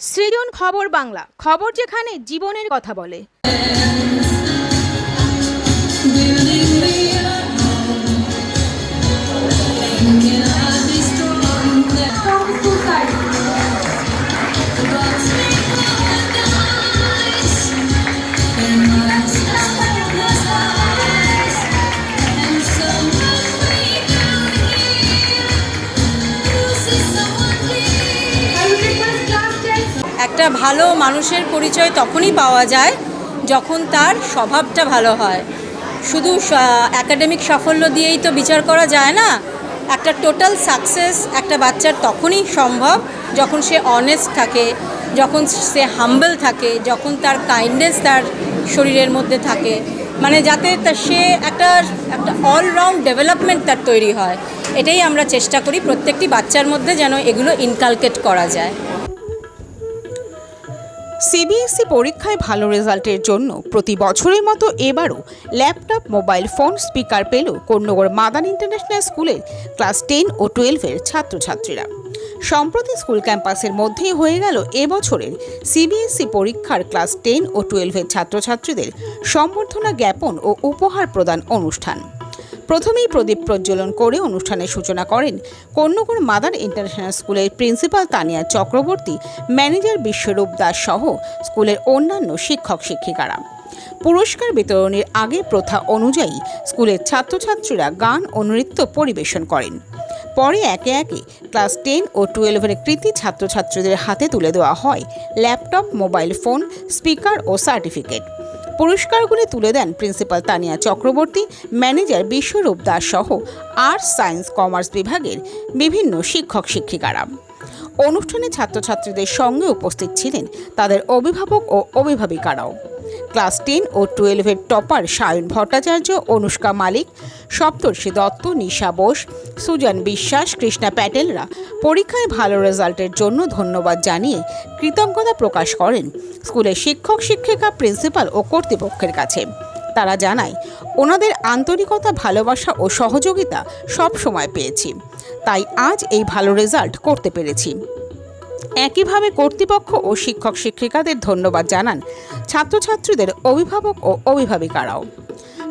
সৃজন খবর বাংলা, খবর যেখানে জীবনের কথা বলে। একটা ভালো মানুষের পরিচয় তখনই পাওয়া যায় যখন তার স্বভাবটা ভালো হয়। শুধু একাডেমিক সাফল্য দিয়েই তো বিচার করা যায় না। একটা টোটাল সাকসেস একটা বাচ্চার তখনই সম্ভব যখন সে অনেস্ট থাকে, যখন সে হাম্বল থাকে, যখন তার কাইন্ডনেস তার শরীরের মধ্যে থাকে, মানে যাতে সে একটা অলরাউন্ড ডেভেলপমেন্ট তার তৈরি হয়। এটাই আমরা চেষ্টা করি প্রত্যেকটি বাচ্চার মধ্যে যেন এগুলো ইনকালকেট করা যায়। সিবিএসই পরীক্ষায় ভালো রেজাল্টের জন্য প্রতি বছরের মতো এবারও ল্যাপটপ, মোবাইল ফোন, স্পিকার পেল কোন্নগর মাদান ইন্টারন্যাশনাল স্কুলের ক্লাস 10 ও 12-এর ছাত্রছাত্রীরা। সম্প্রতি স্কুল ক্যাম্পাসের মধ্যেই হয়ে গেল এবছরের সিবিএসই পরীক্ষার ক্লাস 10 ও 12-এর ছাত্রছাত্রীদের সম্বর্ধনা জ্ঞাপন ও উপহার প্রদান অনুষ্ঠান। প্রথমেই প্রদীপ প্রজ্বলন করে অনুষ্ঠানের সূচনা করেন কোন্নগর মাদার ইন্টারন্যাশনাল স্কুলের প্রিন্সিপাল তানিয়া চক্রবর্তী, ম্যানেজার বিশ্বরূপ দাস সহ স্কুলের অন্যান্য শিক্ষক শিক্ষিকারা। পুরস্কার বিতরণের আগে প্রথা অনুযায়ী স্কুলের ছাত্রছাত্রীরা গান ও নৃত্য পরিবেশন করেন। পরে একে একে ক্লাস 10 ও 12-এর কৃতী ছাত্রছাত্রীদের হাতে তুলে দেওয়া হয় ল্যাপটপ, মোবাইল ফোন, স্পিকার ও সার্টিফিকেট। পুরস্কারগুলি তুলে দেন প্রিন্সিপাল তানিয়া চক্রবর্তী, ম্যানেজার বিশ্বরূপ দাস সহ আর্টস, সায়েন্স, কমার্স বিভাগের বিভিন্ন শিক্ষক শিক্ষিকারা। অনুষ্ঠানে ছাত্রছাত্রীদের সঙ্গে উপস্থিত ছিলেন তাদের অভিভাবক ও অভিভাবিকারাও। ক্লাস 10 ও 12-এর টপার সায়ন ভট্টাচার্য, অনুষ্কা মালিক, সপ্তর্ষি দত্ত, নিশা বোস, সুজান বিশ্বাস, কৃষ্ণা প্যাটেলরা পরীক্ষায় ভালো রেজাল্টের জন্য ধন্যবাদ জানিয়ে কৃতজ্ঞতা প্রকাশ করেন স্কুলের শিক্ষক শিক্ষিকা, প্রিন্সিপাল ও কর্তৃপক্ষের কাছে। তারা জানায়, ওনাদের আন্তরিকতা, ভালোবাসা ও সহযোগিতা সব সময় পেয়েছি, তাই আজ এই ভালো রেজাল্ট করতে পেরেছি। একইভাবে কর্তৃপক্ষ ও শিক্ষক শিক্ষিকাদের ধন্যবাদ জানান ছাত্রছাত্রীদের অভিভাবক ও অভিভাবিকারাও।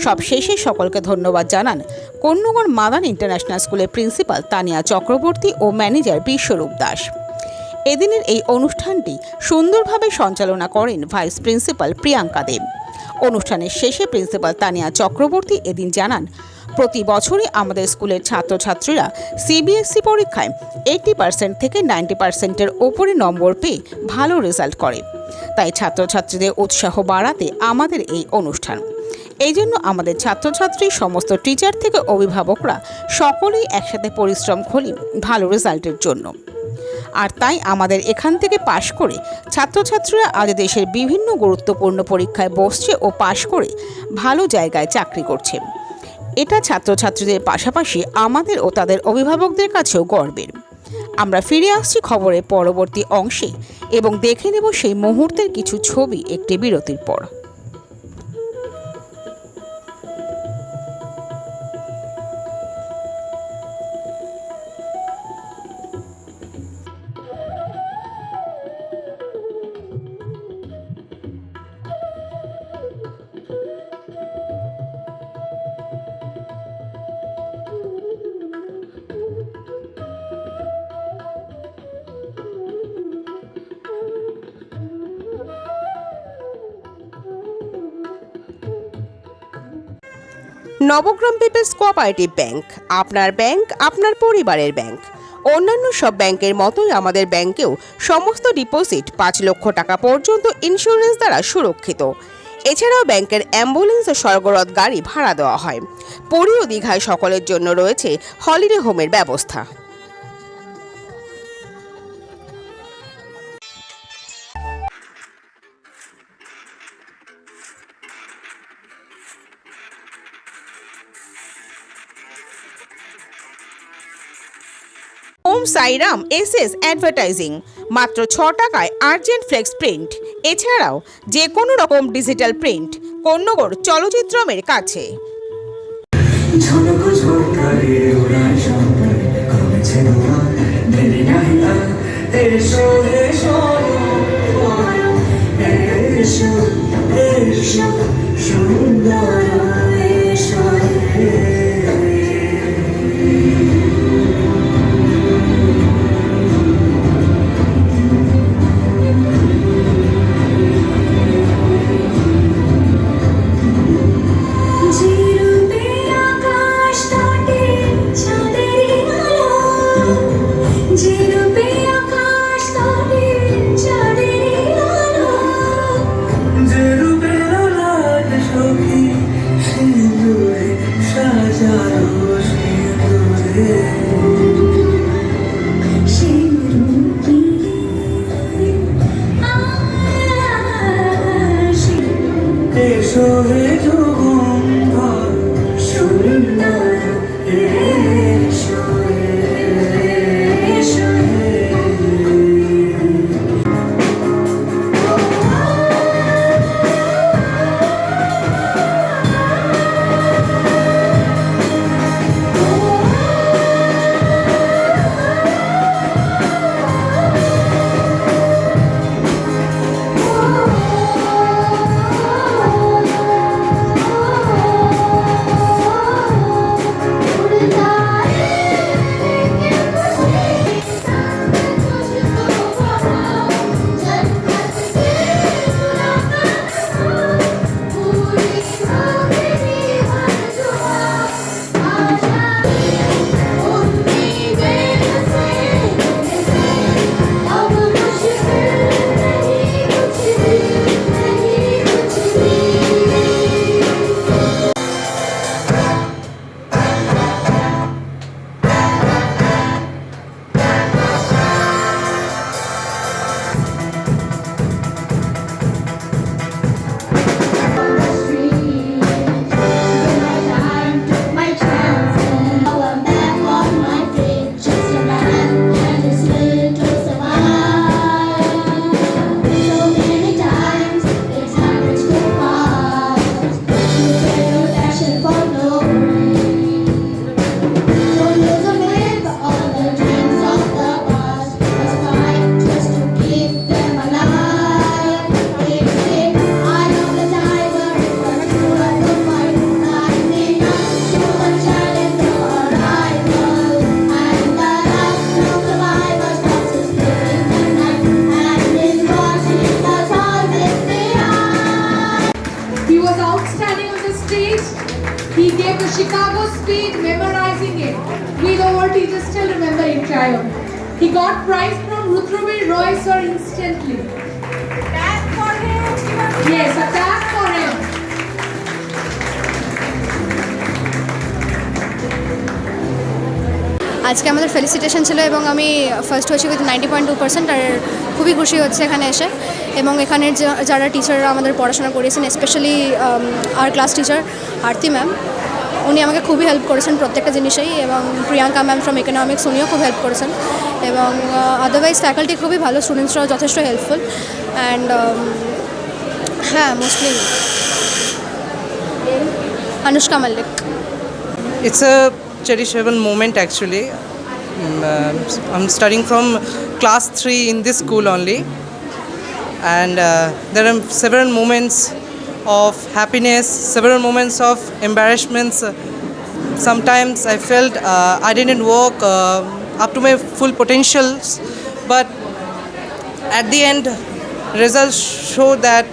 সবশেষে সকলকে ধন্যবাদ জানান কোন্নগর মাদান ইন্টারন্যাশনাল স্কুলের প্রিন্সিপাল তানিয়া চক্রবর্তী ও ম্যানেজার বিশ্বরূপ দাস। এদিনের এই অনুষ্ঠানটি সুন্দরভাবে সঞ্চালনা করেন ভাইস প্রিন্সিপাল প্রিয়াঙ্কা দেব। অনুষ্ঠানের শেষে প্রিন্সিপাল তানিয়া চক্রবর্তী এদিন জানান, প্রতি বছরই আমাদের স্কুলের ছাত্রছাত্রীরা সিবিএসই পরীক্ষায় 80% থেকে 90%-এর ওপরে নম্বর পেয়ে ভালো রেজাল্ট করে। তাই ছাত্রছাত্রীদের উৎসাহ বাড়াতে আমাদের এই অনুষ্ঠান। এই জন্য আমাদের ছাত্রছাত্রী, সমস্ত টিচার থেকে অভিভাবকরা সকলেই একসাথে পরিশ্রম করি ভালো রেজাল্টের জন্য। আর তাই আমাদের এখান থেকে পাশ করে ছাত্রছাত্রীরা আজ দেশের বিভিন্ন গুরুত্বপূর্ণ পরীক্ষায় বসছে ও পাশ করে ভালো জায়গায় চাকরি করছে। এটা ছাত্রছাত্রীদের পাশাপাশি আমাদের ও তাদের অভিভাবকদের কাছেও গর্বের। আমরা ফিরে আসছি খবরের পরবর্তী অংশে এবং দেখে নেব সেই মুহূর্তের কিছু ছবি একটি বিরতির পর। নবগ্রাম পিপলস কোঅপারেটিভ ব্যাংক, আপনার ব্যাংক, আপনার পরিবারের ব্যাংক। অন্যান্য সব ব্যাংকের মতোই আমাদের ব্যাংকেও সমস্ত ডিপোজিট 5 লক্ষ টাকা পর্যন্ত ইন্স্যুরেন্স দ্বারা সুরক্ষিত। এছাড়াও ব্যাংকের অ্যাম্বুলেন্স ও স্বর্গরথ গাড়ি ভাড়া দেওয়া হয়। পুরী ও দীঘায় সকলের জন্য রয়েছে হলিডে হোমের ব্যবস্থা। ওম সাইরাম এসএস অ্যাডভার্টাইজিং, মাত্র 6 টাকায় আর্জেন্ট ফ্লেক্স প্রিন্ট। এছাড়াও যে কোনো রকম ডিজিটাল প্রিন্ট কোন্নগর চলচ্চিত্রমের কাছে। এসো সুন্দর এসো যেরূপে আকাশ তটে চাঁদের আলো, যেরূপে আকাশ তটে চাঁদের আলো, যেরূপে ললাট সখী সিঁদুরে সাজানো সিঁদুরে সেরূপে এসো হে যুগন্ধর সুন্দর এসো এসো He was outstanding on the stage. He gave the Chicago speech, memorizing it. We the whole teachers still remember in triumph. He got prize from Ruthravir Roy sir instantly. Tap for him. Yes, a tap for him. আজকে আমাদের felicitation ছিল এবং আমি first হয়েছি with 90.2%। আর খুবই খুশি হচ্ছে এখানে এসে। এবং এখানের যারা টিচাররা আমাদের পড়াশোনা করিয়েছেন, স্পেশালি আর ক্লাস টিচার আরতি ম্যাম, উনি আমাকে খুবই হেল্প করেছেন প্রত্যেকটা জিনিসেই। এবং প্রিয়াঙ্কা ম্যাম ফ্রম ইকোনমিক্স, উনিও খুব হেল্প করেছেন। এবং আদারওয়াইজ ফ্যাকাল্টি খুবই ভালো, স্টুডেন্টসরাও যথেষ্ট হেল্পফুল। অ্যান্ড হ্যাঁ, mostly Anushka Mallick. It's a cherishable moment actually. I'm studying from class 3 in this school only, and there are several moments of happiness, several moments of embarrassments. Sometimes I felt I didn't work up to my full potentials, but at the end results show that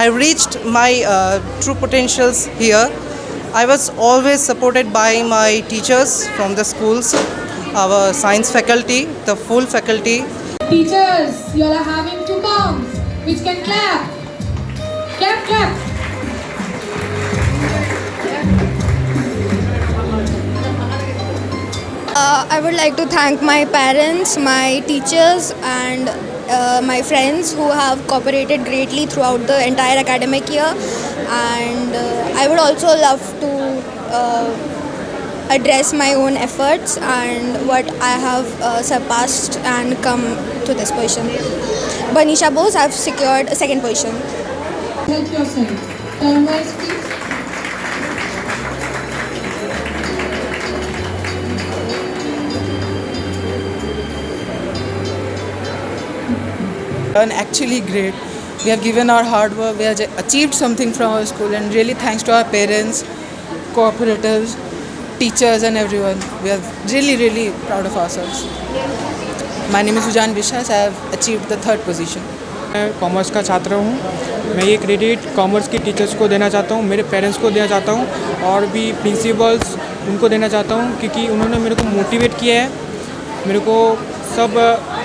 I reached my true potentials here. I was always supported by my teachers from the schools, our science faculty, the full faculty. Teachers, you all are having 2 pounds, which can clap. Clap, clap. I would like to thank my parents, my teachers, and my friends who have cooperated greatly throughout the entire academic year. And I would also love to address my own efforts and what I have surpassed and come to this position. Banisha Bose, I have secured a 2nd position. Help yourself. Turn-wise, please. And actually great. We have given our hard work, we have achieved something from our school, and really thanks to our parents, cooperatives, teachers and everyone. We are really, really proud of ourselves. My name is Sujan Vishwas. I have achieved the 3rd position. मैं commerce का छात्र हूँ। मैं ये credit commerce की teachers को देना चाहता हूँ, मेरे पेरेंट्स को देना चाहता हूँ और भी प्रिंसिपल्स उनको देना चाहता हूँ, क्योंकि उन्होंने मेरे को मोटिवेट किया है, मेरे को सब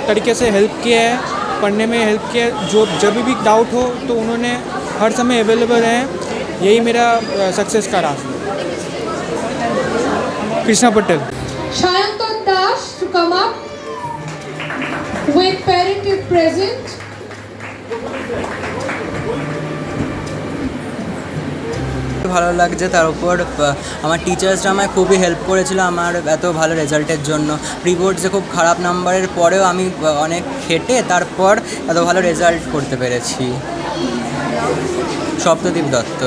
तरीके से हेल्प किया है, पढ़ने में हेल्प किया है। जो जब भी डाउट हो तो उन्होंने हर समय अवेलेबल हैं। यही मेरा सक्सेस का राज है। Krishna Patel. Shayantan Das to come up with parent if present. ভালো লাগছে, তার উপর আমার টিচার্সরা আমায় খুবই হেল্প করেছিল আমার এত ভালো রেজাল্টের জন্য। প্রি বোর্ডসে খুব খারাপ নাম্বারের পরেও আমি অনেক খেটে তারপর এত ভালো রেজাল্ট করতে পেরেছি। সপ্তদীপ দত্ত।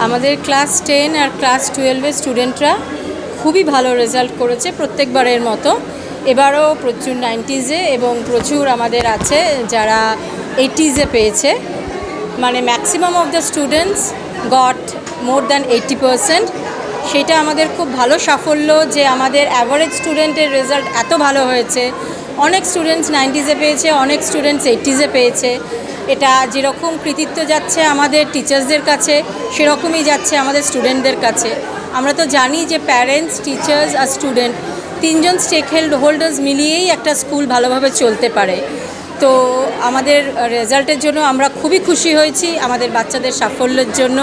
আমাদের ক্লাস 10 আর ক্লাস 12-এর স্টুডেন্টরা খুবই ভালো রেজাল্ট করেছে প্রত্যেকবারের মতো। এবারও প্রচুর 90s-এ এবং প্রচুর আমাদের আছে যারা 80s-এ পেয়েছে। মানে maximum of the students goat more than 80%। সেটা আমাদের খুব ভালো সাফল্য যে আমাদের অ্যাভারেজ স্টুডেন্টের রেজাল্ট এত ভালো হয়েছে। অনেক স্টুডেন্টস 90s-এ পেয়েছে, অনেক স্টুডেন্টস 80s-এ পেয়েছে। এটা যেরকম কৃতিত্ব যাচ্ছে আমাদের টিচার্সদের কাছে, সেরকমই যাচ্ছে আমাদের স্টুডেন্টদের কাছে। আমরা তো জানি যে প্যারেন্টস, টিচার্স আর স্টুডেন্ট 3জন স্টেক হোল্ডার্স মিলিয়েই একটা স্কুল ভালোভাবে চলতে পারে। তো আমাদের রেজাল্টের জন্য আমরা খুবই খুশি হয়েছি, আমাদের বাচ্চাদের সাফল্যের জন্য।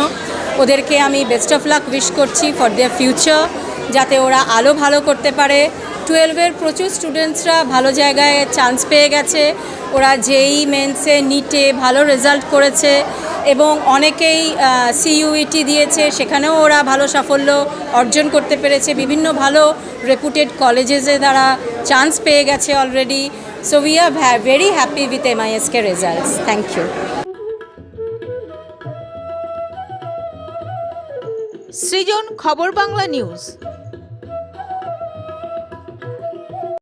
ওদেরকে আমি বেস্ট অফ লাক উইশ করছি ফর দেয়ার ফিউচার, যাতে ওরা আরও ভালো করতে পারে। 12-এর প্রচুর স্টুডেন্টসরা ভালো জায়গায় চান্স পেয়ে গেছে। ওরা জেই মেন্সে, নিটে ভালো রেজাল্ট করেছে এবং অনেকেই সিইউইটি দিয়েছে, সেখানেও ওরা ভালো সাফল্য অর্জন করতে পেরেছে। বিভিন্ন ভালো রেপুটেড কলেজেসে তারা চান্স পেয়ে গেছে already. So we are very happy with MISK results. Thank you. সৃজন খবর বাংলা নিউজ।